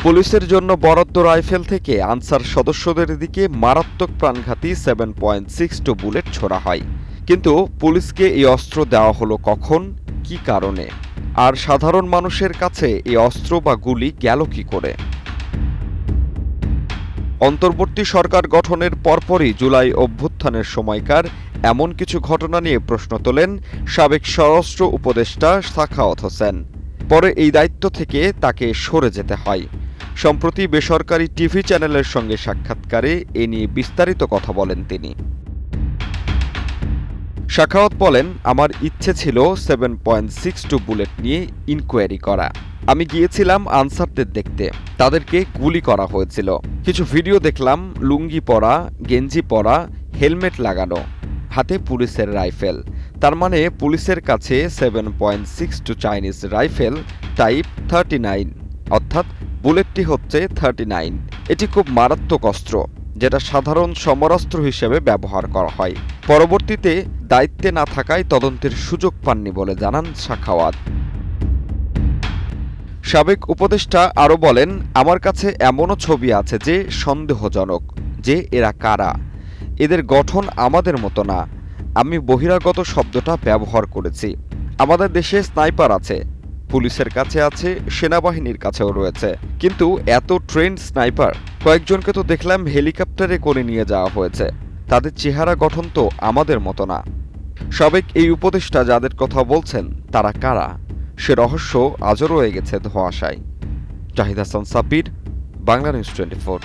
পুলিশের জন্য বরাদ্দ রাইফেল থেকে আনসার সদস্যদের দিকে মারাত্মক প্রাণঘাতী 7.62 বুলেট ছোড়া হয়। কিন্তু পুলিশকে এই অস্ত্র দেওয়া হলো কখন, কি কারণে, আর সাধারণ মানুষের কাছে এই অস্ত্র বা গুলি গেল কি করে? অন্তর্বর্তী সরকার গঠনের পরপরই জুলাই অভ্যুত্থানের সময়কার এমন কিছু ঘটনা নিয়ে প্রশ্ন তোলেন সাবেক স্বরাষ্ট্র উপদেষ্টা সাখাওয়াত হোসেন। পরে এই দায়িত্ব থেকে তাকে সরে যেতে হয়। সম্প্রতি বেসরকারি টিভি চ্যানেলের সঙ্গে সাক্ষাৎকারে এ নিয়ে বিস্তারিত কথা বলেন তিনি। সাখাওয়াত বলেন, আমার ইচ্ছে ছিল 7.62 বুলেট নিয়ে ইনকোয়ারি করা। আমি গিয়েছিলাম আনসারদের দেখতে, তাদেরকে গুলি করা হয়েছিল। কিছু ভিডিও দেখলাম, লুঙ্গি পরা, গেঞ্জি পরা, হেলমেট লাগানো, হাতে পুলিশের রাইফেল। তার মানে পুলিশের কাছে 7.62 চাইনিজ রাইফেল টাইপ 39, অর্থাৎ বুলেটটি হচ্ছে 39। এটি খুব মারাত্মক অস্ত্র, যেটা সাধারণ সমরাস্ত্র হিসেবে ব্যবহার করা হয়। পরবর্তীতে দায়িত্বে না থাকায় তদন্তের সুযোগ পাননি বলে জানান সাখাওয়াত। সাবেক উপদেষ্টা আরও বলেন, আমার কাছে এমনও ছবি আছে যে সন্দেহজনক, যে এরা কারা। এদের গঠন আমাদের মতো না। আমি বহিরাগত শব্দটা ব্যবহার করেছি। আমাদের দেশে স্নাইপার আছে, পুলিশের কাছে আছে, সেনাবাহিনীর কাছেও রয়েছে, কিন্তু এত ট্রেন্ড স্নাইপার কয়েকজনকে তো দেখলাম হেলিকপ্টারে করে নিয়ে যাওয়া হয়েছে। তাদের চেহারা গঠন তো আমাদের মতো না। সাবেক এই উপদেষ্টা যাদের কথা বলছেন তারা কারা, সে রহস্য আজও রয়ে গেছে ধোঁয়াশায়। জাহিদ হাসান সাব্বির, বাংলা নিউজ 24।